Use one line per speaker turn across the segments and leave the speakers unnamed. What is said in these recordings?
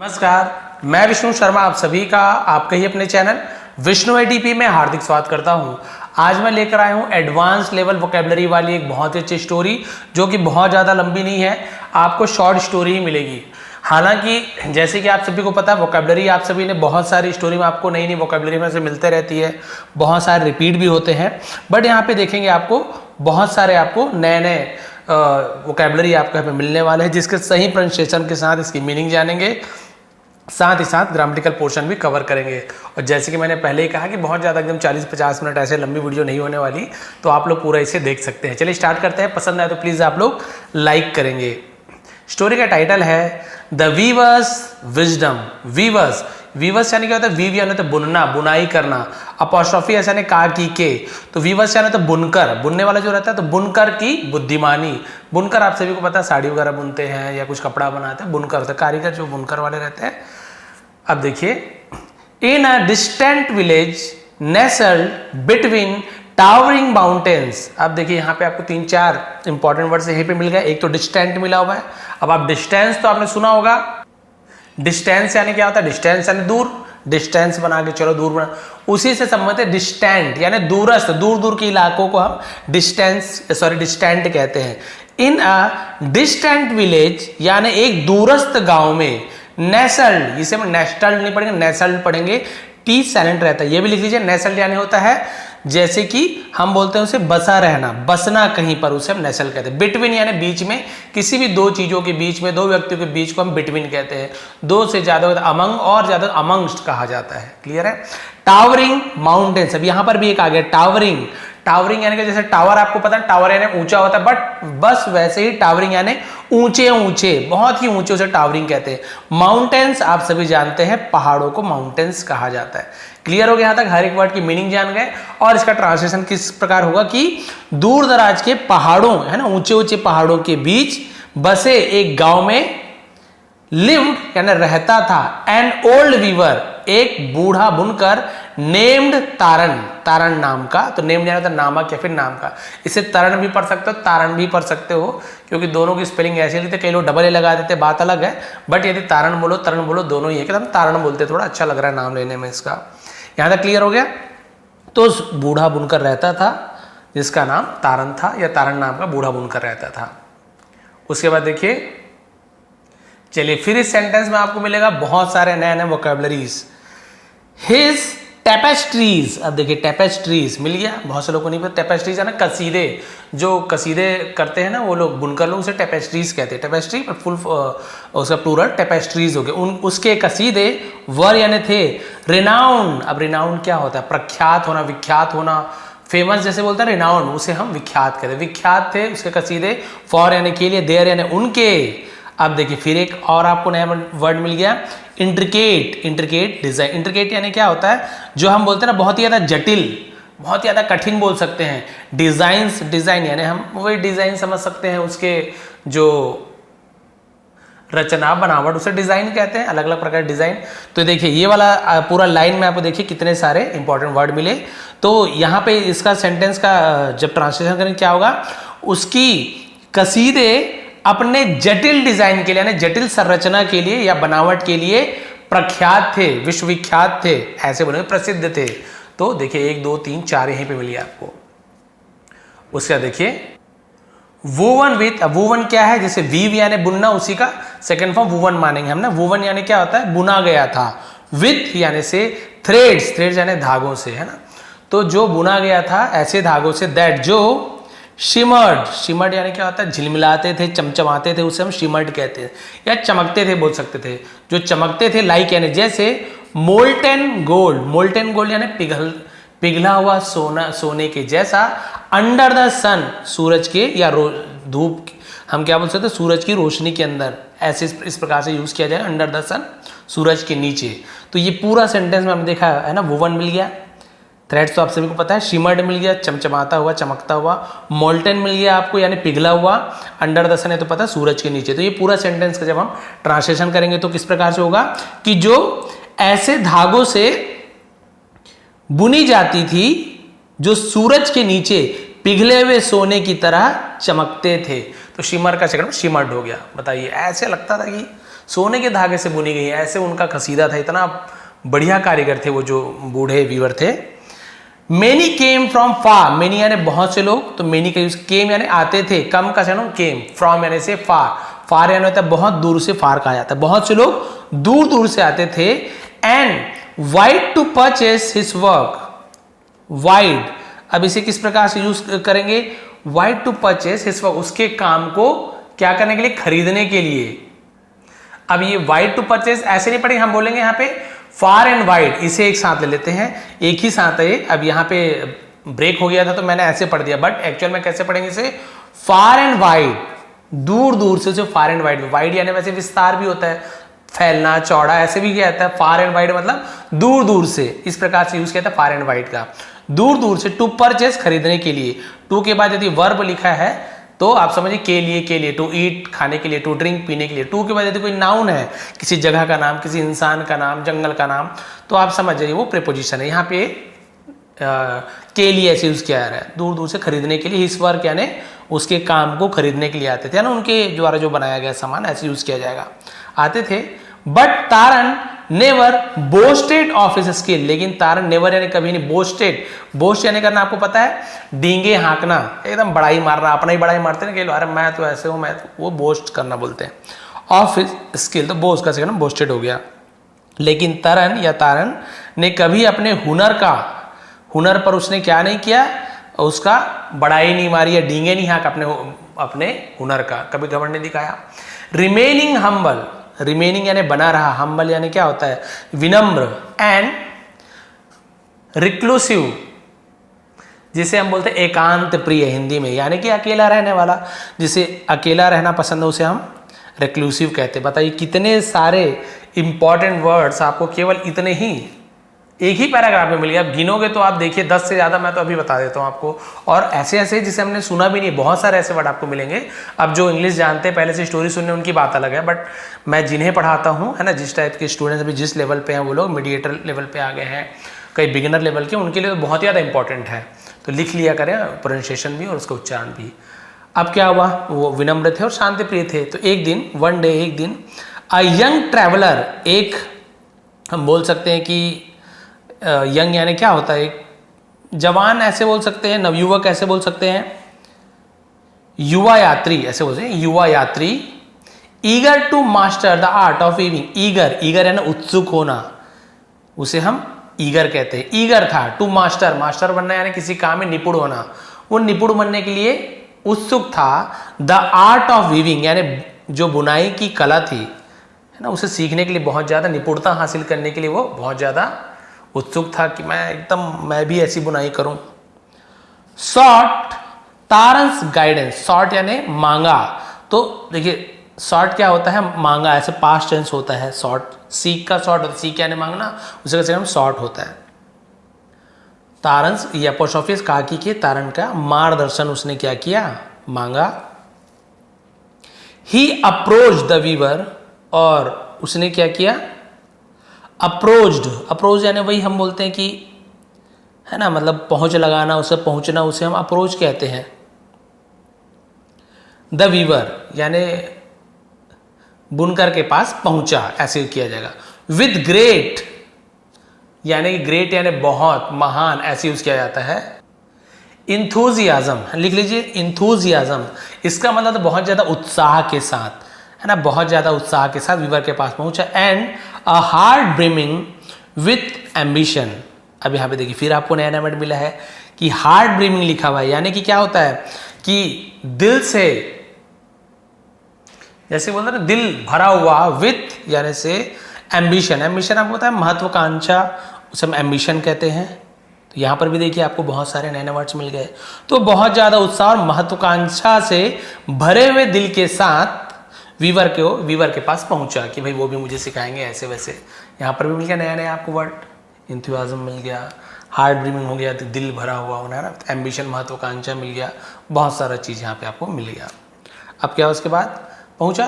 नमस्कार, मैं विष्णु शर्मा आप सभी का आपके ही अपने चैनल विष्णु एडीपी में हार्दिक स्वागत करता हूं। आज मैं लेकर आया हूं एडवांस लेवल वोकैबुलरी वाली एक बहुत ही अच्छी स्टोरी जो कि बहुत ज़्यादा लंबी नहीं है, आपको शॉर्ट स्टोरी ही मिलेगी। हालांकि जैसे कि आप सभी को पता है वोकैबुलरी आप सभी ने बहुत सारी स्टोरी में आपको नई नई वोकैबुलरी में से मिलते रहती है, बहुत सारे रिपीट भी होते हैं, बट यहाँ पे देखेंगे आपको बहुत सारे आपको नए नए वोकैबुलरी आपको यहाँ पे मिलने वाले हैं जिसके सही प्रोनाउंसिएशन के साथ इसकी मीनिंग जानेंगे, साथ ही साथ ग्रामेटिकल पोर्शन भी कवर करेंगे। और जैसे कि मैंने पहले ही कहा कि बहुत ज़्यादा एकदम 40-50 मिनट ऐसे लंबी वीडियो नहीं होने वाली, तो आप लोग पूरा इसे देख सकते हैं। चलिए स्टार्ट करते हैं। पसंद आए तो प्लीज़ आप लोग लाइक करेंगे। स्टोरी का टाइटल है the weavers wisdom. Weavers, weavers यानी क्या होता है? वीव यानी तो बुनना, बुनाई करना। अपॉस्ट्रोफी ऐसा नहीं कहा की के, तो वीवर्स यानी तो बुनकर, बुनने वाला जो रहता है, तो बुनकर की बुद्धिमानी। बुनकर आप सभी को पता है साड़ी वगैरह बुनते हैं या कुछ कपड़ा बनाते हैं, बुनकर होता है, कारीगर जो बुनकर वाले रहते हैं। अब देखिए, in a distant village nestled between towering mountains. अब देखिए यहाँ पे आपको 3-4 इंपॉर्टेंट वर्ड्स यहीं पे मिल गए। एक तो डिस्टेंट मिला हुआ है। अब आप डिस्टेंस तो आपने सुना होगा, डिस्टेंस यानी क्या होता है? डिस्टेंस यानी दूर, डिस्टेंस बना के चलो दूर बना, उसी से संबंधित है डिस्टेंट यानी दूरस्थ, दूर दूर के इलाकों को हम डिस्टेंट कहते हैं। इन अ डिस्टेंट विलेज यानी एक दूरस्थ गांव में, नेस्टल्ड, इसे हम नेस्टल्ड नहीं पढ़ेंगे, नेस्टल्ड पढ़ेंगे, टी साइलेंट रहता है, ये भी लिख लीजिए। नेस्टल्ड यानी होता है जैसे कि हम बोलते हैं उसे बसा रहना, बसना कहीं पर, उसे हम नेस्टल कहते हैं। बिटवीन यानी बीच में, किसी भी दो चीजों के बीच में, दो व्यक्तियों के बीच को हम बिटवीन कहते हैं। दो से ज्यादा अमंग और ज्यादा अमंगस्ट कहा जाता है। क्लियर है? टावरिंग माउंटेन्स, अब यहां पर भी एक आ गया टावरिंग। टावरिंग यानी कि जैसे टावर आपको पता है, टावर यानी ऊंचा होता है, बट बस वैसे ही टावरिंग यानी ऊंचे ऊंचे, बहुत ही ऊंचे, उसे टावरिंग कहते हैं। माउंटेन्स आप सभी जानते हैं, पहाड़ों को माउंटेन्स कहा जाता है। क्लियर हो गया? यहां तक हर एक वर्ड की मीनिंग जान गए। और इसका ट्रांसलेशन किस प्रकार होगा कि दूर दराज के पहाड़ों, है ना, ऊंचे ऊंचे पहाड़ों के बीच बसे एक गांव में लिव्ड यानी रहता था एन ओल्ड वीवर, एक बूढ़ा बुनकर, नेम्ड तारण, तारण नाम का। तो नेम्ड यानी तो नामक या फिर नाम का, इसे तरण भी पढ़ सकते हो, तारण भी पढ़ सकते हो, क्योंकि दोनों की स्पेलिंग ऐसे लिखते, कई लोग डबल ए लगा देते, बात अलग है। बट यदि तारण बोलो तरण बोलो दोनों ही है, कि हम तारण बोलते, थोड़ा अच्छा लग रहा है नाम लेने में इसका। यहां तक क्लियर हो गया? तो उस बूढ़ा बुनकर रहता था जिसका नाम तारण था, या तारण नाम का बूढ़ा बुनकर रहता था। उसके बाद देखिए, चलिए फिर इस सेंटेंस में आपको मिलेगा बहुत सारे नए नए वोकैबुलरीज। हिज टेपेस्ट्रीज, अब देखिए टेपेस्ट्रीज मिल गया, बहुत से लोगों को नहीं पता। टेपेस्ट्रीज है ना कसीदे, जो कसीदे करते हैं ना वो लोग, बुनकर लोग, उसे टेपेस्ट्रीज कहते हैं। टेपेस्ट्री पर फुल उसका प्लूरल टेपेस्ट्रीज हो गए। उसके कसीदे वर यानी थे रिनाउंड। अब रिनाउंड क्या होता है? प्रख्यात होना, विख्यात होना, फेमस जैसे बोलते हैं रिनाउंड, उसे हम विख्यात कहते हैं। विख्यात थे उसके कसीदे, फॉर यानी के लिए, देयर यानी उनके। अब देखिए फिर एक और आपको नया वर्ड मिल गया, इंट्रिकेट। इंट्रिकेट डिजाइन, इंट्रिकेट यानी क्या होता है? जो हम बोलते हैं ना बहुत ही ज्यादा जटिल, बहुत ही ज्यादा कठिन बोल सकते हैं। डिजाइन्स, डिजाइन यानी हम वही डिजाइन समझ सकते हैं, उसके जो रचना बनावट, उसे डिजाइन कहते हैं, अलग अलग प्रकार के डिजाइन। तो देखिए ये वाला पूरा लाइन में आपको देखिए कितने सारे इंपॉर्टेंट वर्ड मिले। तो यहाँ पे इसका सेंटेंस का जब ट्रांसलेशन करेंगे क्या होगा? उसकी कसीदे अपने जटिल डिजाइन के लिए, यानी जटिल संरचना के लिए या बनावट के लिए प्रख्यात थे, विश्वविख्यात थे, ऐसे बने प्रसिद्ध थे। तो देखिए 1 2 3 4 यहीं पे मिली आपको। उसका देखिए वोवन विथ, अब वोवन क्या है? जैसे वीव यानी बुनना, उसी का सेकंड फॉर्म वोवन मानेंगे हम ना। वोवन यानी क्या होता है? बुना गया था। विथ यानी से, थ्रेड्स, थ्रेड्स यानी धागों से, है ना। तो जो बुना गया था ऐसे धागों से, दैट जो शिमर्ड, शिमर्ड यानी क्या होता है? झिलमिलाते थे, चमचमाते थे, उसे हम शिमर्ड कहते हैं, या चमकते थे बोल सकते थे, जो चमकते थे, लाइक यानी जैसे, मोल्टेन गोल्ड, मोल्टेन गोल्ड यानी पिघला हुआ सोना, सोने के जैसा, अंडर द सन, सूरज के या धूप, हम क्या बोल सकते हैं? सूरज की रोशनी के अंदर, ऐसे इस प्रकार से यूज किया जाए, अंडर द सन, सूरज के नीचे। तो ये पूरा सेंटेंस में हमने देखा है ना, वोवन मिल गया, थ्रेड्स तो आप सभी को पता है, शिमर्ड मिल गया, चमचमाता हुआ, चमकता हुआ, मोल्टन मिल गया आपको यानी पिघला हुआ, अंडर द सन है तो पता है सूरज के नीचे। तो ये पूरा सेंटेंस का जब हम ट्रांसलेशन करेंगे तो किस प्रकार से होगा कि जो ऐसे धागों से बुनी जाती थी जो सूरज के नीचे पिघले हुए सोने की तरह चमकते थे। तो शिमर का सेकंड शिमर्ड हो गया। बताइए, ऐसे लगता था कि सोने के धागे से बुनी गई है, ऐसे उनका कसीदा था। इतना बढ़िया कारीगर थे वो जो बूढ़े वीवर थे। Many came from far, many यानी बहुत से लोग, तो मेनी का यूज, केम यानी आते थे, कम का से केम, फ्रॉम यानी से फार, फार यानी होता है बहुत दूर से, फार कहा जाता है, बहुत से लोग दूर दूर से आते थे। And vied to purchase his work, vied, अब इसे किस प्रकार से यूज करेंगे, vied to purchase his work, उसके काम को क्या करने के लिए, खरीदने के लिए। अब ये वाइड टू परचेस ऐसे नहीं पढ़ेंगे, हम बोलेंगे यहाँ पे फार एंड वाइड, इसे एक साथ ले लेते हैं, एक ही साथ है। अब यहाँ पे ब्रेक हो गया था तो मैंने ऐसे पढ़ दिया, बट एक्चुअल में कैसे पढ़ेंगे इसे, फार एंड वाइड, दूर दूर से, उसे फार एंड वाइड, वाइड यानी वैसे विस्तार भी होता है, फैलना, चौड़ा, ऐसे भी क्या आता है, फार एंड वाइड मतलब दूर दूर से, इस प्रकार से यूज किया था फार एंड वाइड का, दूर दूर से। टू परचेस खरीदने के लिए, टू के बाद यदि वर्ब लिखा है तो आप समझिए के लिए, टू ईट खाने के लिए, टू ड्रिंक पीने के लिए। टू के बाद यदि कोई नाउन है, किसी जगह का नाम, किसी इंसान का नाम, जंगल का नाम, तो आप समझ जाइए वो प्रीपोजिशन है। यहाँ पे के लिए ऐसे यूज किया जा रहा है, दूर दूर से खरीदने के लिए। हिज वर्क यानी उसके काम को खरीदने के लिए आते थे ना, उनके द्वारा जो बनाया गया सामान, ऐसे यूज किया जाएगा, आते थे। बट तारन never boasted of his skill, लेकिन तारन नेवर यानी कभी नहीं, बोस्टेड, बोस्ट यानी करना आपको पता है, डींगे हाँकना, एकदम बड़ाई मारना, अपना ही बड़ाई मारते हैं ना, अरे मैं तो ऐसे हूं, मैं तो, वो बोस्ट करना बोलते हैं। ऑफ हिज स्किल, तो बोस्ट का सेकंड बोस्टेड हो गया। लेकिन तरन या तारन ने कभी अपने हुनर पर उसने क्या नहीं किया, उसका बड़ाई नहीं मारी या डींगे नहीं हाँक अपने हुनर का, कभी घमंड नहीं दिखाया। रिमेनिंग हम्बल, रिमेनिंग यानी बना रहा, हम्बल यानी क्या होता है, विनम्र। एंड रिक्लूसिव, जिसे हम बोलते हैं एकांत प्रिय हिंदी में, यानी कि अकेला रहने वाला, जिसे अकेला रहना पसंद है उसे हम रिक्लूसिव कहते हैं। बताइए कितने सारे इंपॉर्टेंट वर्ड्स आपको केवल इतने ही एक ही पैराग्राफ में मिल गया। आप गिनोगे तो आप देखिए 10 से ज़्यादा मैं तो अभी बता देता हूँ आपको, और ऐसे ऐसे जिसे हमने सुना भी नहीं, बहुत सारे ऐसे वर्ड आपको मिलेंगे। अब जो इंग्लिश जानते हैं, पहले से स्टोरी सुनने, उनकी बात अलग है, बट मैं जिन्हें पढ़ाता हूँ, है ना, जिस टाइप के स्टूडेंट्स अभी जिस लेवल पे हैं, वो लोग मीडिएटर लेवल पे आ गए हैं, कई बिगिनर लेवल के, उनके लिए तो बहुत ज़्यादा इंपॉर्टेंट है। तो लिख लिया करें प्रोनाउंसिएशन भी और उसका उच्चारण भी। अब क्या हुआ, वो विनम्र थे और शांति प्रिय थे। तो एक दिन, वन डे, एक दिन, अ यंग ट्रैवलर, एक हम बोल सकते हैं कि यंग यानी क्या होता है, एक जवान ऐसे बोल सकते हैं, नवयुवक ऐसे बोल सकते हैं, युवा यात्री ऐसे बोल सकते हैं, युवा यात्री। Eager to master the art of weaving, eager, eager है ना उत्सुक होना, उसे हम ईगर कहते हैं। ईगर था, टू मास्टर, मास्टर बनना यानी किसी काम में निपुण होना, वो निपुण बनने के लिए उत्सुक था। द आर्ट ऑफ वीविंग यानी जो बुनाई की कला थी, है ना, उसे सीखने के लिए, बहुत ज़्यादा निपुणता हासिल करने के लिए वो बहुत ज़्यादा उत्सुक था कि मैं भी ऐसी बुनाई करूं। सॉर्ट तारंस गाइडेंस, सॉर्ट यानी मांगा, तो देखिए सॉर्ट क्या होता है, मांगा, ऐसे पास्ट टेंस होता है। सॉर्ट, सीख का सॉर्ट होता है, सीख यानी मांगना, उसे कैसे हम सॉर्ट होता है। तारंस या अपोस्ट्रोफी काकी के तारन का मार्गदर्शन उसने क्या किया, मांगा। ही अप्रोच द वीवर, और उसने क्या किया, अप्रोच्ड, अप्रोच यानी वही हम बोलते हैं कि, है ना, मतलब पहुंच लगाना, उसे पहुंचना, उसे हम अप्रोच कहते हैं। द वीवर यानी बुनकर के पास पहुंचा, ऐसे किया जाएगा। विद ग्रेट यानी ग्रेट यानी बहुत, महान, ऐसे यूज किया जाता है। इंथुजियाज्म, लिख लीजिए इंथुजियाज्म, इसका मतलब तो बहुत ज्यादा उत्साह के साथ, है ना, बहुत ज्यादा उत्साह के साथ वीवर के पास पहुंचा। And a heart brimming with ambition, अब यहाँ पे देखिए फिर आपको नया वर्ड मिला है कि हार्ट ब्रिमिंग लिखा हुआ है, यानी कि क्या होता है कि दिल से, जैसे बोलते हैं ना, दिल भरा हुआ, विथ यानी से एम्बिशन, एम्बिशन आपको पता है महत्वाकांक्षा, उसे हम एम्बिशन कहते हैं। तो यहाँ पर भी देखिए आपको बहुत सारे नए नए वर्ड्स मिल गए। तो बहुत ज्यादा उत्साह और महत्वाकांक्षा से भरे हुए दिल के साथ वीवर के पास पहुंचा कि भाई वो भी मुझे सिखाएंगे ऐसे वैसे। यहाँ पर भी मिल गया नया नया आपको वर्ड, इंथुजियाज्म मिल गया, हार्ट ब्रीमिंग हो गया, दिल भरा हुआ होना, है ना, एम्बिशन महत्वाकांक्षा मिल गया, बहुत सारा चीज़ यहाँ पे आपको मिल गया। अब क्या उसके बाद पहुंचा,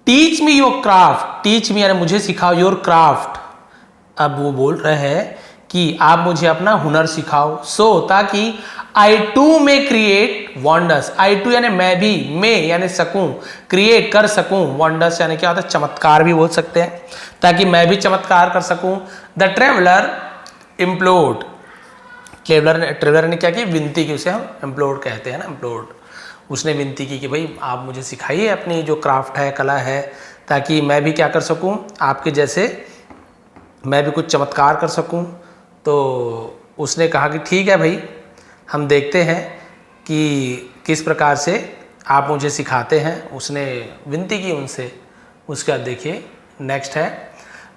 teach me your craft, teach me यानी मुझे सिखाओ, योर क्राफ्ट। अब वो बोल रहे हैं कि आप मुझे अपना हुनर सिखाओ, सो ताकि आई टू में क्रिएट वंडर्स, आई टू यानी मैं भी, मैं यानी सकूं, क्रिएट कर सकूं, वंडर्स यानी क्या होता है चमत्कार भी बोल सकते हैं, ताकि मैं भी चमत्कार कर सकूं। द ट्रेवलर इम्प्लोड, ट्रेवलर ने क्या किया, विनती की, उसे हम इम्प्लोड कहते हैं ना, इम्प्लोड। उसने विनती की कि भाई आप मुझे सिखाइए अपनी जो क्राफ्ट है, कला है, ताकि मैं भी क्या कर सकूं, आपके जैसे मैं भी कुछ चमत्कार कर सकूं। तो उसने कहा कि ठीक है भाई, हम देखते हैं कि किस प्रकार से आप मुझे सिखाते हैं। उसने विनती की उनसे। उसके बाद देखिए नेक्स्ट है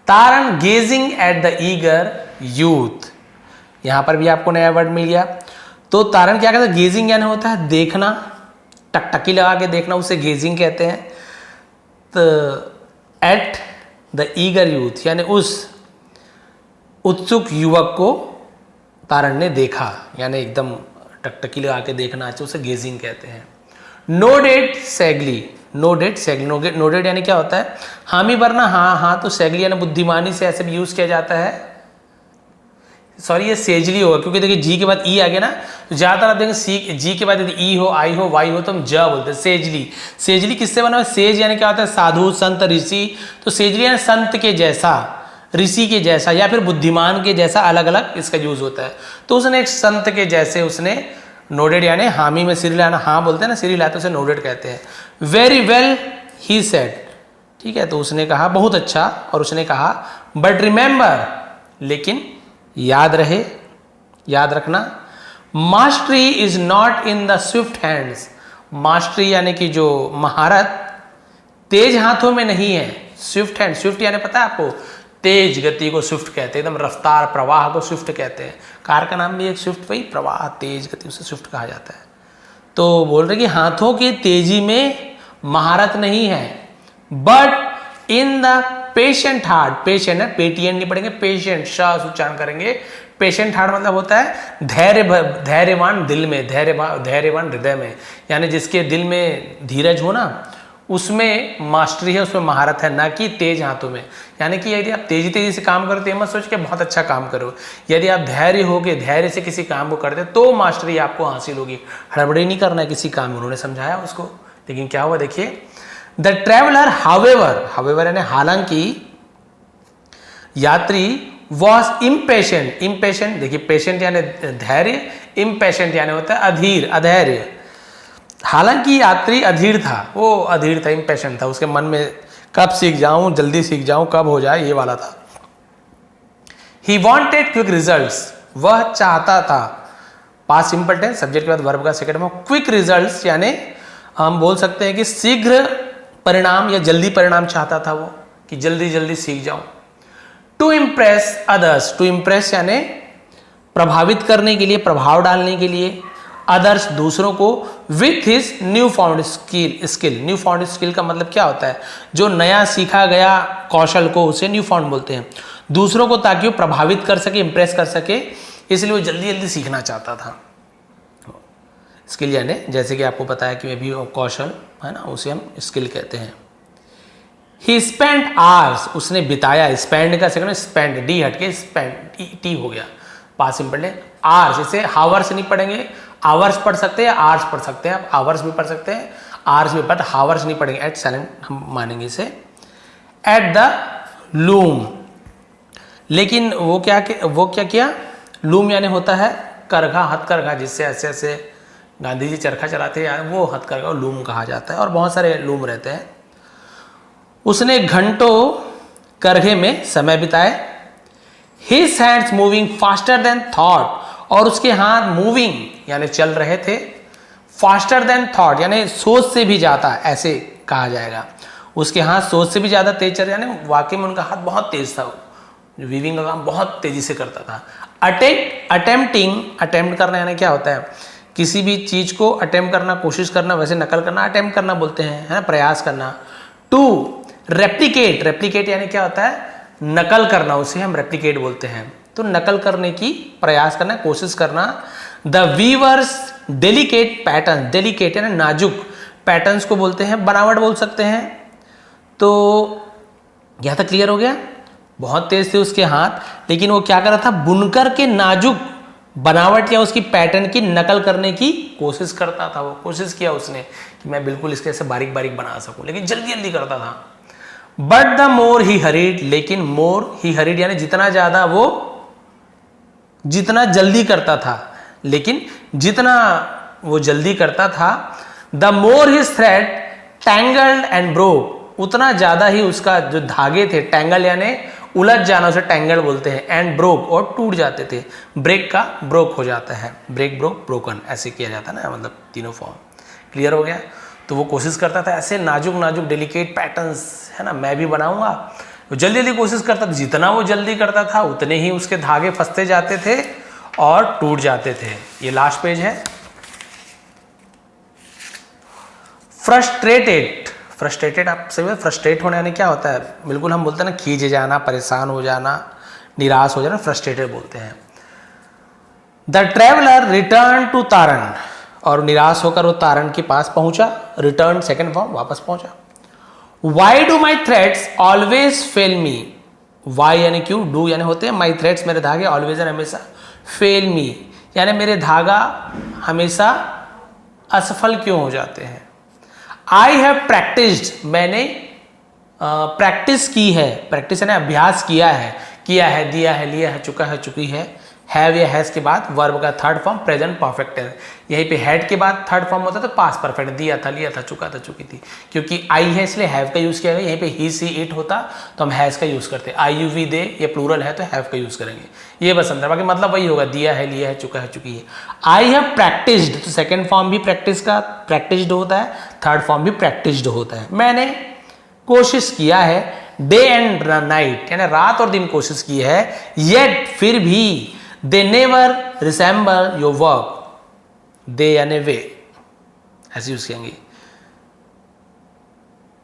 Taran gazing at the eager youth. यहाँ पर भी आपको नया वर्ड मिल गया। तो तारन क्या कहता है, गेजिंग यानी होता है देखना, टकटकी लगा के देखना, उसे गेजिंग कहते हैं। तो एट द ईगर यूथ यानी उस उत्सुक युवक को तारण ने देखा, यानी एकदम टकटकी लगा के देखना, अच्छा उसे गेजिंग कहते हैं। नोडेड सैगली, नोडेड सैगली, नोडेड यानी क्या होता है, हामी भरना, हाँ हाँ। तो सैगली यानी बुद्धिमानी से ऐसे भी यूज किया जाता है। सॉरी ये सेजली होगा, क्योंकि देखिए जी के बाद ई आ गया ना, तो ज्यादातर आप देखेंगे सी जी के बाद यदि ई हो, आई हो, वाई हो तो हम ज बोलते हैं सेजली। सेजली किससे बना है, सेज यानी क्या होता है साधु, संत, ऋषि। तो सेजली यानी संत के जैसा, ऋषि के जैसा, या फिर बुद्धिमान के जैसा, अलग अलग इसका यूज होता है। तो उसने एक संत के जैसे उसने नोडेड यानी हामी में सिर लाना, हाँ बोलते हैं ना, सिर लाते उसे नोडेड कहते हैं। वेरी वेल ही सेड, ठीक है। तो उसने कहा बहुत अच्छा, और उसने कहा बट रिमेंबर, लेकिन याद रहे, याद रखना, mastery is not in the Swift hands. Mastery यानी कि जो महारत तेज हाथों में नहीं है। स्विफ्ट हैंड, स्विफ्ट यानी पता है आपको, तेज गति को स्विफ्ट कहते हैं, एकदम रफ्तार प्रवाह को स्विफ्ट कहते हैं। कार का नाम भी एक स्विफ्ट, भाई प्रवाह, तेज गति, उसे स्विफ्ट कहा जाता है। तो बोल रहे कि हाथों की तेजी में महारत नहीं है, but in the patient heart, patient है, पेटीएन नहीं पढ़ेंगे, पेशेंट शाह उच्चारण करेंगे। पेशेंट हार्ट मतलब होता है धैर्यवान दिल में, धैर्यवान हृदय में, यानी जिसके दिल में धीरज हो ना, उसमें मास्टरी है, उसमें महारत है, ना कि तेज हाथों में। यानी कि यदि आप तेजी तेजी से काम करते हैं, मत सोच के बहुत अच्छा काम करो। यदि आप धैर्य होके धैर्य से किसी काम को करते तो मास्टरी आपको हासिल होगी। हड़बड़ी नहीं करना है किसी काम में, उन्होंने समझाया उसको। लेकिन क्या हुआ देखिए, द ट्रेवलर हावेवर यानी हालांकि यात्री वॉज इम्पेशेंट, इम्पेशेंट देखिए, पेशेंट यानी धैर्य, इम्पेशेंट यानी होता है अधीर, अधैर्य। हालांकि यात्री अधीर था, वो अधीर था, इम्पेशेंट था, उसके मन में कब सीख जाऊं, जल्दी सीख जाऊं, कब हो जाए, ये वाला था। ही वॉन्टेड क्विक रिजल्ट्स, वह चाहता था, पास्ट सिंपल टेंस, सब्जेक्ट के बाद वर्ब का सेकंड में, क्विक रिजल्ट्स यानी हम बोल सकते हैं कि शीघ्र परिणाम या जल्दी परिणाम चाहता था वो, कि जल्दी जल्दी सीख जाऊं। To impress others, to impress यानी प्रभावित करने के लिए, प्रभाव डालने के लिए, अदर्स दूसरों को, with his new found skill. New found skill का मतलब क्या होता है, जो नया सीखा गया कौशल को उसे न्यू फाउंड बोलते हैं। दूसरों को ताकि वो प्रभावित कर सके, इंप्रेस कर सके, इसलिए वो जल्दी जल्दी सीखना चाहता था। स्किल यानी जैसे कि आपको पता है कि भी कौशल है ना, उसे हम स्किल कहते हैं। ही स्पेंड आवर्स, उसने बिताया, स्पेंड का सेकंड स्पेंड, डी हटके स्पेंड, टी हो गया, पास सिंपल है। आवर्स, इसे हावर्स नहीं पढ़ेंगे, आवर्स पढ़ सकते हैं, आवर्स पढ़ सकते हैं, आप आवर्स भी पढ़ सकते हैं, आवर्स भी, बट हावर्स नहीं पढ़ेंगे, एट साइलेंट हम मानेंगे इसे। एट द लूम, लेकिन वो क्या किया, लूम यानी होता है करघा, हथकरघा, जिससे ऐसे ऐसे गांधी जी चरखा चलाते हैं, वो हथकरघा लूम कहा जाता है, और बहुत सारे लूम रहते हैं। उसने घंटों करघे में समय बिताए। His hands moving faster than thought, और उसके हाथ मूविंग यानी चल रहे थे, फास्टर देन थॉट यानी सोच से भी ज्यादा, ऐसे कहा जाएगा। उसके हाथ सोच से भी ज्यादा तेज चल, यानी वाकई में उनका हाथ बहुत तेज था, वीविंग का काम बहुत तेजी से करता था। अटेम्प्ट करना यानी क्या होता है, किसी भी चीज को अटेम्प्ट करना, कोशिश करना, वैसे नकल करना अटेम्प्ट करना बोलते हैं, है ना, प्रयास करना। टू रेप्लिकेट यानी क्या होता है, नकल करना, उसे हम रेप्लिकेट बोलते हैं। तो नकल करने की प्रयास करना, कोशिश करना। The weavers delicate pattern, delicate यानी नाजुक पैटर्न्स को बोलते हैं, बनावट बोल सकते हैं। तो यहां तक क्लियर हो गया। बहुत तेज थे उसके हाथ, लेकिन वो क्या कर रहा था, बुनकर के नाजुक बनावट या उसकी पैटर्न की नकल करने की कोशिश करता था। वो कोशिश किया उसने कि मैं बिल्कुल इसके ऐसे बारीक बारीक बना सकूं, लेकिन जल्दी जल्दी करता था। But the more he hurried, लेकिन मोर ही हरीड यानी जितना ज्यादा वो, जितना जल्दी करता था, लेकिन जितना वो जल्दी करता था, the more his thread tangled and broke, उतना ज्यादा ही उसका जो धागे थे, टैंगल यानी उलझ जाना, उसे टैंगल बोलते हैं, एंड ब्रोक और टूट जाते थे। ब्रेक का ब्रोक हो जाता है, ब्रेक ब्रोक ब्रोकन ऐसे किया जाता है ना, मतलब तीनों फॉर्म। क्लियर हो गया? तो वो कोशिश करता था ऐसे नाजुक नाजुक डेलिकेट पैटर्न्स, है ना, मैं भी बनाऊंगा। वो जल्दी जल्दी कोशिश करता था, जितना वो जल्दी करता था उतने ही उसके धागे फंसते जाते थे और टूट जाते थे। ये लास्ट पेज है। फ्रस्ट्रेटेड, फ्रस्ट्रेटेड आप सभी, फ्रस्ट्रेट होने यानी क्या होता है, बिल्कुल हम बोलते हैं ना खींच जाना, परेशान हो जाना, निराश हो जाना, फ्रस्ट्रेटेड बोलते हैं। द ट्रेवलर रिटर्न टू तारण, और निराश होकर वो तारण के पास पहुंचा। रिटर्न सेकंड फॉर्म, वापस पहुंचा। Why do my threads always fail me, why यानी क्यों, डू यानी होते हैं, माई थ्रेड्स मेरे धागे, ऑलवेज यानी हमेशा, फेल मी यानी मेरे धागा हमेशा असफल क्यों हो जाते हैं। आई हैव प्रैक्टिस्ड, मैंने प्रैक्टिस की है, प्रैक्टिस यानी अभ्यास किया है, दिया है, लिया है, चुका है, चुकी है। हैव या हैज के बाद वर्ब का थर्ड फॉर्म प्रेजेंट परफेक्ट है। यहीं पे हैड के बाद थर्ड फॉर्म होता है तो पास्ट परफेक्ट, दिया था, लिया था, चुका था, चुकी थी। क्योंकि आई है इसलिए हैव का यूज किया गया। यहीं पे ही सी इट होता तो हम हैज का यूज करते। आई यू वी दे ये प्लूरल है तो हैव का यूज करेंगे। ये बस अंदर, बाकी मतलब वही होगा, दिया है, लिया है, चुका है, चुकी है। आई हैव प्रैक्टिस्ड, तो सेकेंड फॉर्म भी प्रैक्टिस का प्रैक्टिस्ड होता है, थर्ड फॉर्म भी प्रैक्टिस्ड होता है। मैंने कोशिश किया है, डे एंड नाइट यानी रात और दिन कोशिश की है, येट फिर भी, they never resemble your work, they यानी वे, ऐसे यूज करेंगे।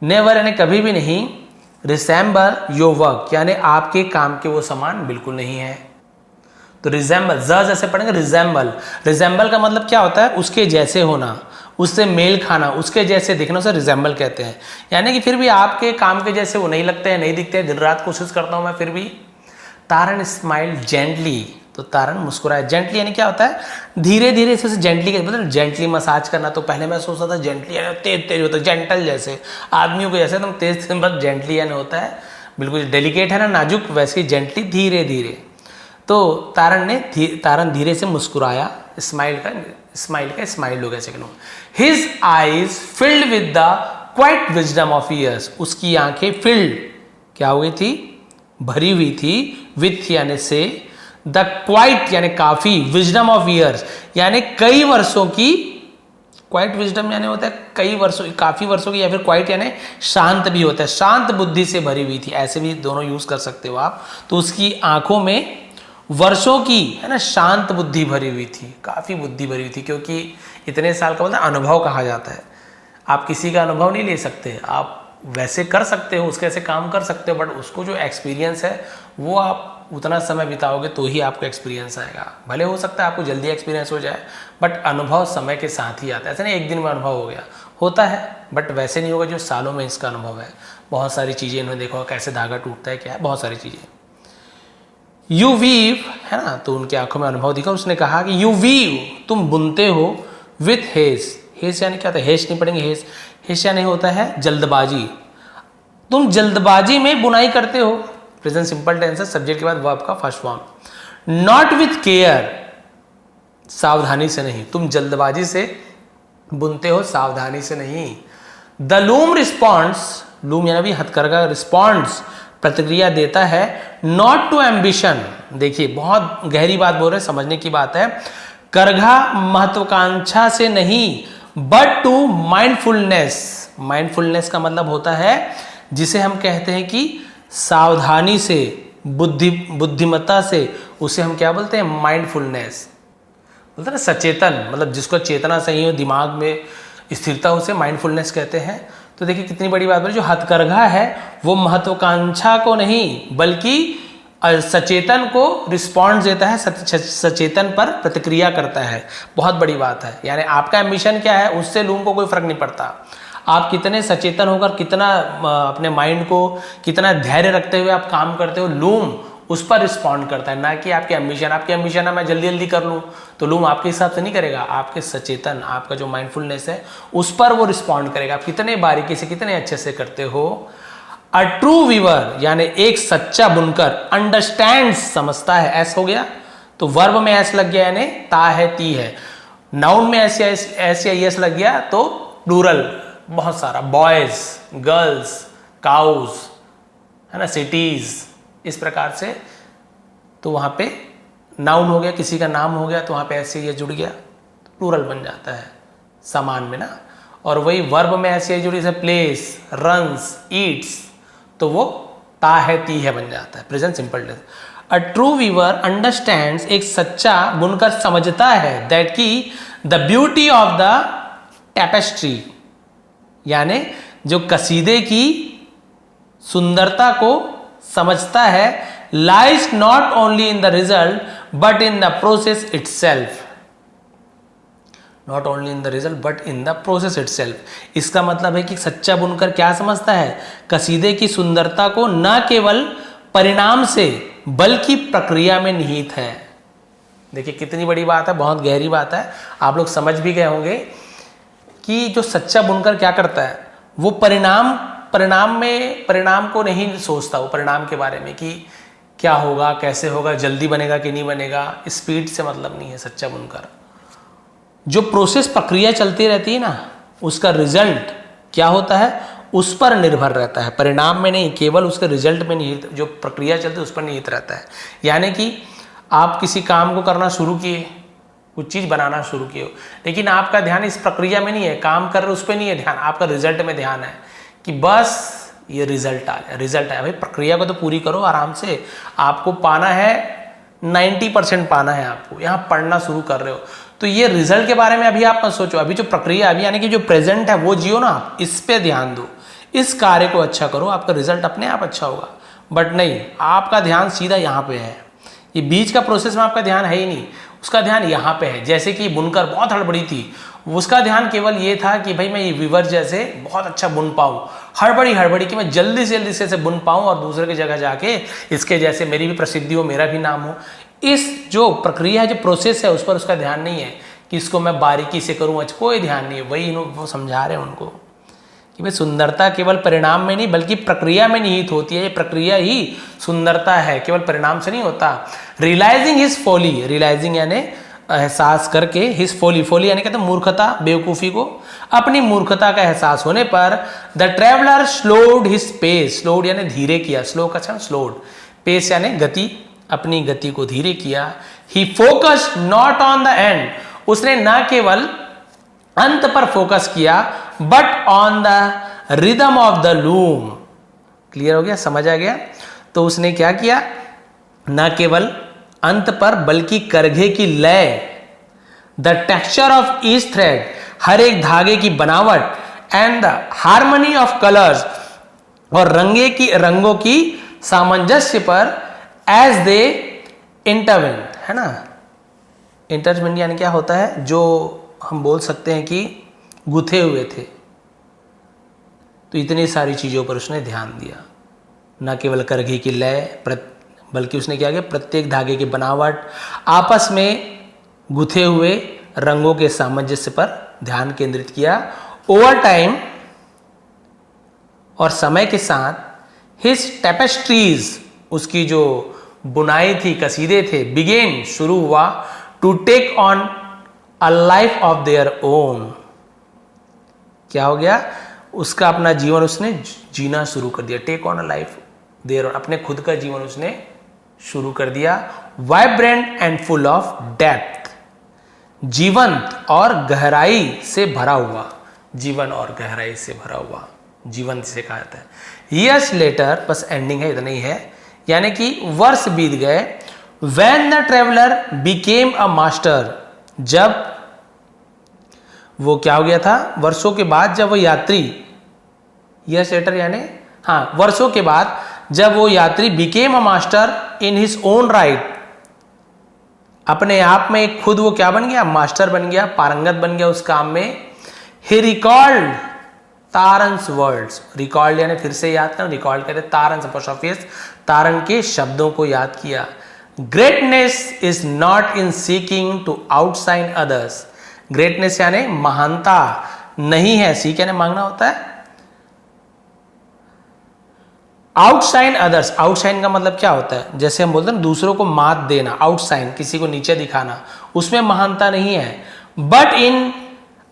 नेवर यानी कभी भी नहीं, रिसेंबल योर वर्क यानी आपके काम के वो समान बिल्कुल नहीं है। तो रिजेंबल, जैसे पढ़ेंगे रिजेंबल, रिजेंबल का मतलब क्या होता है, उसके जैसे होना, उससे मेल खाना, उसके जैसे दिखना, उसे रिजेंबल कहते हैं। यानी कि फिर भी आपके काम के जैसे वो नहीं लगते हैं, नहीं दिखते हैं, दिन रात कोशिश करता हूं मैं फिर भी। तारण स्माइल जेंटली, तो तारण मुस्कुराया। जेंटली यानी क्या होता है, धीरे धीरे इसे जेंटली का मतलब जेंटली मसाज करना। तो पहले मैं सोचता था जेंटली यानी तेज तेज होता है, जेंटल जैसे आदमियों को जैसे एकदम तेज तेज, बस जेंटली यानी होता है बिल्कुल डेलिकेट है ना, नाजुक, वैसे ही जेंटली धीरे धीरे। तो तारण धीरे से मुस्कुराया, स्माइल हो गया second. His eyes filled with the quite wisdom of years, उसकी आंखें फिल्ड क्या हो गई थी, भरी हुई थी, विथ यानी से, द क्वाइट यानी काफी, विजडम ऑफ ईयर्स यानी कई वर्षों की, क्वाइट विजडम यानी होता है कई वर्षों, काफी वर्षों की, या फिर क्वाइट यानी शांत भी होता है, शांत बुद्धि से भरी हुई थी, ऐसे भी दोनों यूज कर सकते हो आप। तो उसकी आंखों में वर्षों की, है ना, शांत बुद्धि भरी हुई थी, काफी बुद्धि भरी हुई थी, क्योंकि इतने साल का मतलब अनुभव कहा जाता है। आप किसी का अनुभव नहीं ले सकते, आप वैसे कर सकते हो, उसके ऐसे काम कर सकते हो, बट उसको जो एक्सपीरियंस है वो आप उतना समय बिताओगे तो ही आपको एक्सपीरियंस आएगा। भले हो सकता है आपको जल्दी एक्सपीरियंस हो जाए, बट अनुभव समय के साथ ही आता है। ऐसा नहीं एक दिन में अनुभव हो गया, होता है बट वैसे नहीं होगा जो सालों में इसका अनुभव है। बहुत सारी चीज़ें इन्होंने देखा, कैसे धागा टूटता है, क्या है, बहुत सारी चीज़ें। यू वीव, है ना, तो उनकी आंखों में अनुभव दिखा। उसने कहा कि यू वीव, तुम बुनते हो, विथ हेज, हेज यानी क्या होता है, हेज नहीं पढ़ेंगे, हेज यानी होता है जल्दबाजी, तुम जल्दबाजी में बुनाई करते हो। प्रेजेंट सिंपल टेंस है, सब्जेक्ट के बाद वर्ब का first form. Not with care, सावधानी से नहीं, तुम जल्दबाजी से बुनते हो, सावधानी से नहीं। द लूम रिस्पॉन्ड्स, लूम यानी भी हथकरघा, रिस्पॉन्ड्स प्रतिक्रिया देता है, नॉट टू एम्बिशन, देखिए बहुत गहरी बात बोल रहे हैं, समझने की बात है। करघा महत्वाकांक्षा से नहीं, बट टू माइंडफुलनेस, माइंडफुलनेस का मतलब होता है जिसे हम कहते हैं कि सावधानी से, बुद्धिमत्ता से, उसे हम क्या बोलते हैं, माइंडफुलनेस बोलते हैं, सचेतन, मतलब जिसको चेतना सही हो, दिमाग में स्थिरता, उसे माइंडफुलनेस कहते हैं। तो देखिए कितनी बड़ी बात है, जो हथकरघा है वो महत्वाकांक्षा को नहीं बल्कि सचेतन को रिस्पॉन्स देता है, सचेतन पर प्रतिक्रिया करता है। बहुत बड़ी बात है, यानी आपका एम्बिशन क्या है उससे लूम को कोई फर्क नहीं पड़ता। आप कितने सचेतन होकर, कितना अपने माइंड को कितना धैर्य रखते हुए आप काम करते हो, लूम उस पर रिस्पॉन्ड करता है, ना कि आपके एम्बिशन है मैं जल्दी जल्दी कर लूँ, तो लूम आपके हिसाब से नहीं करेगा, आपके सचेतन, आपका जो माइंडफुलनेस है उस पर वो रिस्पॉन्ड करेगा। आप कितने बारीकी से, कितने अच्छे से करते हो। अ ट्रू वीवर यानी एक सच्चा बुनकर, अंडरस्टैंड्स समझता है, एस हो गया तो वर्ब में एस लग गया यानी ता है ती है, नाउन में एस या एस लग गया तो प्लूरल बहुत सारा, बॉयज, गर्ल्स, काउज, है ना, सिटीज, इस प्रकार से। तो वहां पे नाउन हो गया, किसी का नाम हो गया तो वहां पे ऐसे ये जुड़ गया तो प्लूरल बन जाता है समान में ना। और वही वर्ब में ऐसे जुड़ी से प्लेस, रन्स, ईट्स, तो वो ता है ती है बन जाता है, present simple tense. A true weaver understands, एक सच्चा बुनकर समझता है, दैट की the beauty of the tapestry यानी जो कसीदे की सुंदरता को समझता है, lies not only in the result but in the process itself, not only in the result but in the process itself. इसका मतलब है कि सच्चा बुनकर क्या समझता है, कसीदे की सुंदरता को न केवल परिणाम से बल्कि प्रक्रिया में निहित है। देखिए कितनी बड़ी बात है, बहुत गहरी बात है, आप लोग समझ भी गए होंगे कि जो सच्चा बुनकर क्या करता है, वो परिणाम को नहीं सोचता, वो परिणाम के बारे में कि क्या होगा, कैसे होगा, जल्दी बनेगा कि नहीं बनेगा, स्पीड से मतलब नहीं है सच्चा बुनकर। जो प्रोसेस, प्रक्रिया चलती रहती है ना, उसका रिजल्ट क्या होता है उस पर निर्भर रहता है, परिणाम में नहीं, केवल उसके रिजल्ट में निहित, जो प्रक्रिया चलती है उस पर निहित रहता है। यानी कि आप किसी काम को करना शुरू किए, कुछ चीज़ बनाना शुरू किए हो, लेकिन आपका ध्यान इस प्रक्रिया में नहीं है, काम कर रहे उस पर नहीं है ध्यान, आपका रिजल्ट में ध्यान है कि बस ये रिजल्ट आया। भाई प्रक्रिया को तो पूरी करो आराम से, आपको पाना है 90% पाना है, आपको यहाँ पढ़ना शुरू कर रहे हो तो ये रिजल्ट के बारे में अभी आप मत सोचो, अभी जो प्रक्रिया, अभी यानी कि जो प्रेजेंट है वो जियो ना, आप इस पे ध्यान दो, इस कार्य को अच्छा करो, आपका रिजल्ट अपने आप अच्छा होगा। बट नहीं, आपका ध्यान सीधा यहाँ पे है, ये बीच का प्रोसेस में आपका ध्यान है ही नहीं, उसका ध्यान यहाँ पे है। जैसे कि बुनकर बहुत हड़बड़ी थी, उसका ध्यान केवल ये था कि भाई मैं ये वीवर जैसे बहुत अच्छा बुन पाऊँ, हड़बड़ी कि मैं जल्दी से इसे बुन पाऊँ और दूसरे की जगह जाके इसके जैसे मेरी भी प्रसिद्धि हो, मेरा भी नाम हो। इस जो प्रक्रिया है, जो प्रोसेस है, उस पर उसका ध्यान नहीं है कि इसको मैं बारीकी से करूँ, कोई ध्यान नहीं है। वही वो समझा रहे हैं उनको कि भाई सुंदरता केवल परिणाम में नहीं बल्कि प्रक्रिया में निहित होती है, ये प्रक्रिया ही सुंदरता है, केवल परिणाम से नहीं होता। रियलाइजिंग हिज फोली, रियलाइजिंग यानी एहसास करके, हिज फोली यानी कहते मूर्खता, बेवकूफ़ी को, अपनी मूर्खता का एहसास होने पर the traveller slowed his pace, slowed यानी धीरे किया, स्लो का क्षण स्लोड, पेस यानी गति, अपनी गति को धीरे किया। He focus not on the end, उसने न केवल अंत पर फोकस किया but on the rhythm of the loom. Clear हो गया, समझ आ गया? तो उसने क्या किया, न केवल अंत पर बल्कि करघे की लय, the texture of each thread, हर एक धागे की बनावट, and the harmony of colours, और रंगों की सामंजस्य पर, एज दे इंटरवेंट, है ना। इंटरवेंट यानी क्या होता है, जो हम बोल सकते हैं कि गुथे हुए थे, तो इतनी सारी चीज़ों पर उसने ध्यान दिया। न केवल करघे की लय, बल्कि उसने क्या किया, प्रत्येक धागे की बनावट, आपस में गुथे हुए रंगों के सामंजस्य पर ध्यान केंद्रित किया। ओवर टाइम, और समय के साथ, हिज टेपेस्ट्रीज, उसकी जो बुनाई थी, कसीदे थे, बिगेन शुरू हुआ, to take on a life of their own, क्या हो गया, उसका अपना जीवन उसने जीना शुरू कर दिया। Take on a life their own, अपने खुद का जीवन उसने शुरू कर दिया। Vibrant and full of depth, जीवंत और गहराई से भरा हुआ, जीवन और गहराई से भरा हुआ, जीवंत से कहा जाता है। यस लेटर, बस एंडिंग है, इतना ही है, यानी कि वर्ष बीत गए। When the traveler became a master, जब वो क्या हो गया था, वर्षों के बाद जब वो यात्री, यस लेटर यानी हाँ, वर्षों के बाद जब वो यात्री became a master in his own right, अपने आप में खुद वो क्या बन गया, मास्टर बन गया, पारंगत बन गया उस काम में। He recalled, तारंस वर्ड्स, रिकॉल्ड यानी फिर से याद करना, रिकॉल्ड कहते हैं तारंस अपोस्ट्रोफियस, तारन के शब्दों को याद किया। Greatness is not in seeking to outshine others, greatness यानी महानता नहीं है, सीख यानी मांगना होता है। आउटशाइन अदर्स, आउटशाइन का मतलब क्या होता है, जैसे हम बोलते हैं दूसरों को मात देना, आउटशाइन किसी को नीचे दिखाना, उसमें महानता नहीं है। But in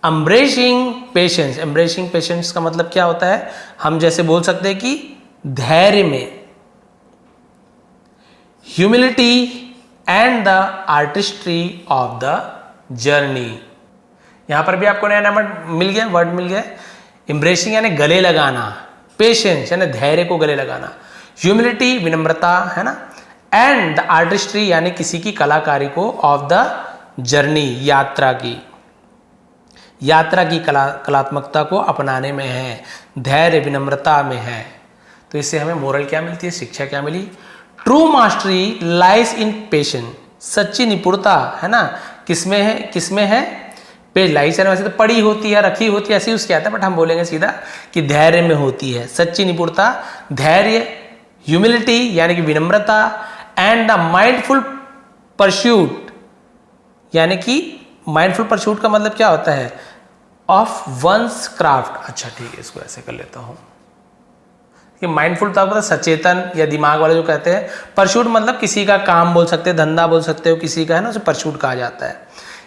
embracing patience, embracing patience का मतलब क्या होता है, हम जैसे बोल सकते हैं कि धैर्य में, humility and the artistry of the journey. यहां पर भी आपको नया नंबर मिल गया, वर्ड मिल गया। एम्ब्रेसिंग यानी गले लगाना, पेशेंस यानी धैर्य को गले लगाना, ह्यूमिलिटी विनम्रता है ना, एंड द आर्टिस्ट्री यानी किसी की कलाकारी को, ऑफ द जर्नी यात्रा की, यात्रा की कलात्मकता को अपनाने में है, धैर्य विनम्रता में है। तो इससे हमें मोरल क्या मिलती है, शिक्षा क्या मिली, true mastery lies in patience, सच्ची निपुणता है ना किसमें है, किसमें है, पे लाइस वैसे तो पड़ी होती है, रखी होती है, ऐसे ही उसके आता है, बट हम बोलेंगे सीधा कि धैर्य में होती है, सच्ची निपुणता, धैर्य, ह्यूमिलिटी यानी कि विनम्रता, एंड द माइंडफुल परस्यूट, यानी कि माइंडफुल परस्यूट का मतलब क्या होता है, ऑफ वंस क्राफ्ट। अच्छा ठीक है, इसको ऐसे कर लेता हूं कि माइंडफुल तो आपको सचेतन या दिमाग वाले जो कहते हैं, परस्यूट मतलब किसी का काम बोल सकते हैं, धंधा बोल सकते हो, किसी का है ना, उसे परस्यूट कहा जाता है,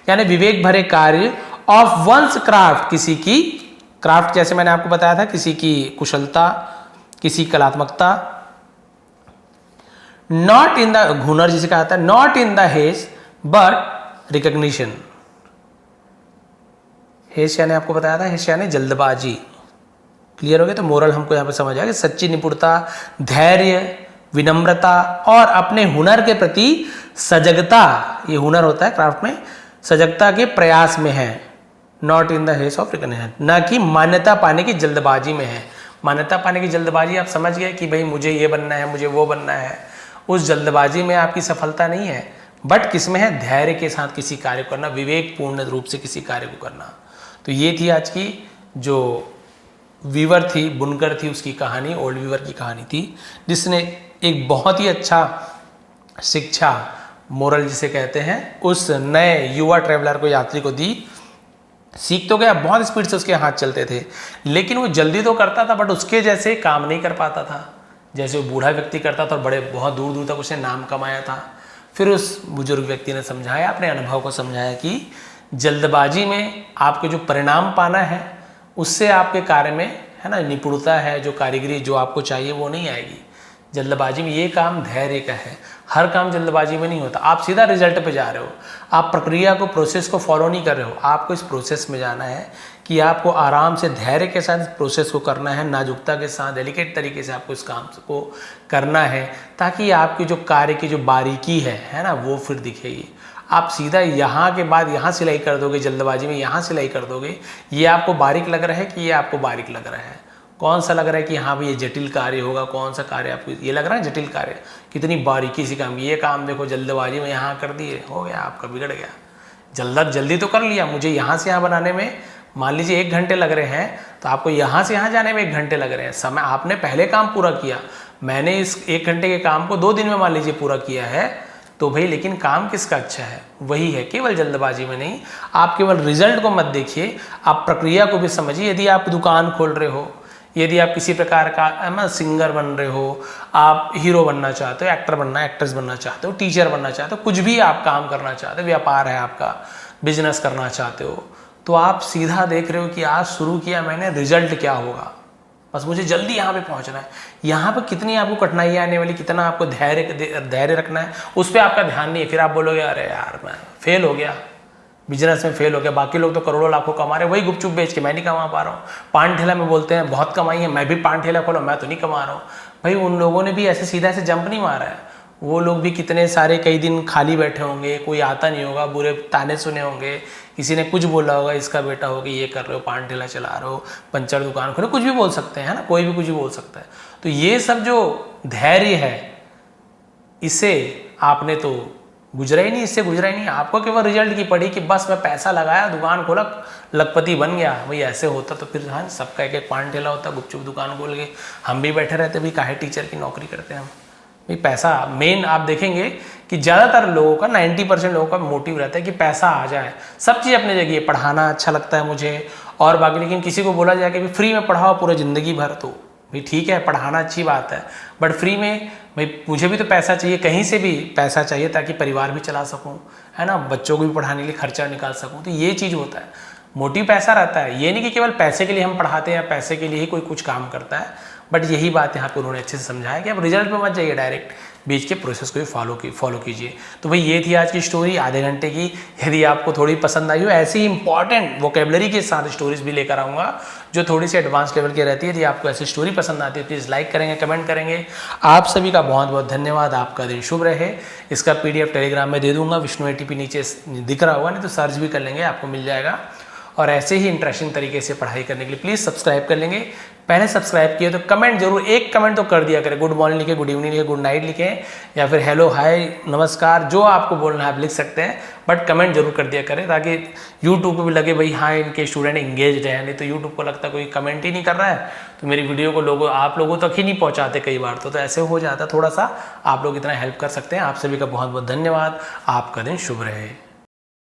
यानी विवेक भरे कार्य, ऑफ वंस क्राफ्ट किसी की क्राफ्ट, जैसे मैंने आपको बताया था किसी की कुशलता, किसी कलात्मकता, नॉट इन द हुनर जिसे कहा जाता है, not in the haste but recognition, haste यानी आपको बताया था, हेस यानी जल्दबाजी। क्लियर हो गया, तो मोरल हमको यहां पे समझ आया कि सच्ची निपुणता, धैर्य, विनम्रता और अपने हुनर के प्रति सजगता, ये हुनर होता है क्राफ्ट में, सजगता के प्रयास में है, not in the haste of recognition, ना कि मान्यता पाने की जल्दबाजी में है। मान्यता पाने की जल्दबाजी आप समझ गए कि भाई मुझे ये बनना है, मुझे वो बनना है, उस जल्दबाजी में आपकी सफलता नहीं है, बट किसमें है, धैर्य के साथ किसी कार्य को करना, विवेकपूर्ण रूप से किसी कार्य को करना। तो ये थी आज की जो वीवर थी, बुनकर थी, उसकी कहानी, ओल्ड वीवर की कहानी थी, जिसने एक बहुत ही अच्छा शिक्षा, मोरल जिसे कहते हैं, उस नए युवा ट्रेवलर को, यात्री को दी। सीख तो गया, बहुत स्पीड से उसके हाथ चलते थे, लेकिन वो जल्दी तो करता था बट उसके जैसे काम नहीं कर पाता था जैसे वो बूढ़ा व्यक्ति करता था, और बड़े बहुत दूर दूर तक उसने नाम कमाया था। फिर उस बुजुर्ग व्यक्ति ने समझाया, अपने अनुभव को समझाया कि जल्दबाजी में आपको जो परिणाम पाना है, उससे आपके कार्य में है ना निपुणता है, जो कारीगरी जो आपको चाहिए वो नहीं आएगी जल्दबाजी में। ये काम धैर्य का है, हर काम जल्दबाजी में नहीं होता। आप सीधा रिजल्ट पे जा रहे हो, आप प्रक्रिया को, प्रोसेस को फॉलो नहीं कर रहे हो, आपको इस प्रोसेस में जाना है कि आपको आराम से धैर्य के साथ इस प्रोसेस को करना है, नाजुकता के साथ, डेलिकेट तरीके से आपको इस काम को करना है, ताकि आपकी जो कार्य की जो बारीकी है ना, वो फिर दिखेगी। आप सीधा यहाँ के बाद यहाँ सिलाई कर दोगे, जल्दबाजी में यहाँ सिलाई कर दोगे, ये आपको बारीक लग रहा है कि ये आपको बारीक लग रहा है, कौन सा लग रहा है कि हाँ भाई ये जटिल कार्य होगा, कौन सा कार्य आपको ये लग रहा है जटिल कार्य, कितनी बारीकी से काम, ये काम देखो जल्दबाजी में यहाँ कर दिए, हो गया आपका, बिगड़ गया। जल्दी तो कर लिया, मुझे यहाँ से यहाँ बनाने में मान लीजिए 1 घंटे लग रहे हैं, तो आपको यहाँ से यहाँ जाने में 1 घंटे लग रहे हैं, समय आपने पहले काम पूरा किया, मैंने इस 1 घंटे के काम को 2 दिन में मान लीजिए पूरा किया है, तो भाई लेकिन काम किसका अच्छा है, वही है, केवल जल्दबाजी में नहीं। आप केवल रिजल्ट को मत देखिए, आप प्रक्रिया को भी समझिए। यदि आप दुकान खोल रहे हो, यदि आप किसी प्रकार का सिंगर बन रहे हो, आप हीरो बनना चाहते हो, एक्टर बनना, एक्ट्रेस बनना चाहते हो, टीचर बनना चाहते हो, कुछ भी आप काम करना चाहते हो, व्यापार है आपका, बिजनेस करना चाहते हो, तो आप सीधा देख रहे हो कि आज शुरू किया मैंने, रिजल्ट क्या होगा, बस मुझे जल्दी यहाँ पे पहुँचना है। यहाँ पर कितनी आपको कठिनाइयाँ आने वाली, कितना आपको धैर्य रखना है, उस पर आपका ध्यान नहीं है। फिर आप बोलोगे अरे यार मैं फेल हो गया, बिजनेस में फेल हो गया, बाकी लोग तो करोड़ों लाखों कमा रहे हैं, वही गुपचुप बेच के मैं नहीं कमा पा रहा हूँ। पान ठेला में बोलते हैं बहुत कमाई है, मैं भी पान ठेला खोला, मैं तो नहीं कमा रहा हूँ। भाई उन लोगों ने भी ऐसे सीधा से जंप नहीं मारा है, वो लोग भी कितने सारे कई दिन खाली बैठे होंगे, कोई आता नहीं होगा, बुरे ताने सुने होंगे, किसी ने कुछ बोला होगा, इसका बेटा हो कि ये कर रहे हो, पान ठेला चला रहे हो, पंचर दुकान खोले, कुछ भी बोल सकते हैं ना, कोई भी कुछ भी बोल सकता है। तो ये सब जो धैर्य है, इसे आपने तो गुजरा ही नहीं, इससे गुजरा ही नहीं। आपको केवल रिजल्ट की पड़ी कि बस मैं पैसा लगाया, दुकान खोला, लखपति बन गया। भाई ऐसे होता तो फिर हाँ सबका एक एक पान ठेला होता, गुपचुप दुकान खोल के हम भी बैठे रहते। भाई काहे टीचर की नौकरी करते हैं हम? भाई पैसा मेन। आप देखेंगे कि ज़्यादातर लोगों का 90% लोगों का मोटिव रहता है कि पैसा आ जाए। सब चीज़ अपने जगह, पढ़ाना अच्छा लगता है मुझे और बाकी, लेकिन किसी को बोला जाए कि भाई फ्री में पढ़ाओ पूरा ज़िंदगी भर, तो भाई ठीक है पढ़ाना अच्छी बात है, बट फ्री में भाई मुझे भी तो पैसा चाहिए, कहीं से भी पैसा चाहिए ताकि परिवार भी चला सकूं, है ना, बच्चों को भी पढ़ाने के लिए खर्चा निकाल सकूं। तो ये चीज़ होता है, मोटिव पैसा रहता है। ये नहीं कि केवल पैसे के लिए हम पढ़ाते हैं या पैसे के लिए ही कोई कुछ काम करता है, बट यही बात यहाँ पे उन्होंने अच्छे से समझाया कि अब रिजल्ट पे मत जाइए, डायरेक्ट बीच के प्रोसेस को भी फॉलो कीजिए। तो भाई ये थी आज की स्टोरी आधे घंटे की। यदि आपको थोड़ी पसंद आई हो, ऐसी इंपॉर्टेंट वोकेबलरी के साथ स्टोरीज भी लेकर आऊँगा जो थोड़ी सी एडवांस लेवल की रहती है। यदि आपको ऐसी स्टोरी पसंद आती है प्लीज़ लाइक करेंगे, कमेंट करेंगे। आप सभी का बहुत बहुत धन्यवाद। आपका दिन शुभ रहे। इसका PDF टेलीग्राम में दे दूंगा, विष्णु ATP नीचे दिख रहा होगा, नहीं तो सर्च भी कर लेंगे, आपको मिल जाएगा। और ऐसे ही इंटरेस्टिंग तरीके से पढ़ाई करने के लिए प्लीज़ सब्सक्राइब कर लेंगे। पहले सब्सक्राइब किए तो कमेंट जरूर, एक कमेंट तो कर दिया करें। गुड मॉर्निंग लिखे, गुड इवनिंग लिखे, गुड नाइट लिखें, या फिर हेलो हाय नमस्कार, जो आपको बोलना है आप लिख सकते हैं, बट कमेंट जरूर कर दिया करें ताकि यूट्यूब को भी लगे भाई हाँ इनके स्टूडेंट इंगेज्ड है। नहीं तो यूट्यूब को लगता है कोई कमेंट ही नहीं कर रहा है तो मेरी वीडियो को आप लोगों तक ही नहीं पहुँचाते कई बार। तो ऐसे हो जाता, थोड़ा सा आप लोग इतना हेल्प कर सकते हैं। आप सभी का बहुत बहुत धन्यवाद। आपका दिन शुभ रहे।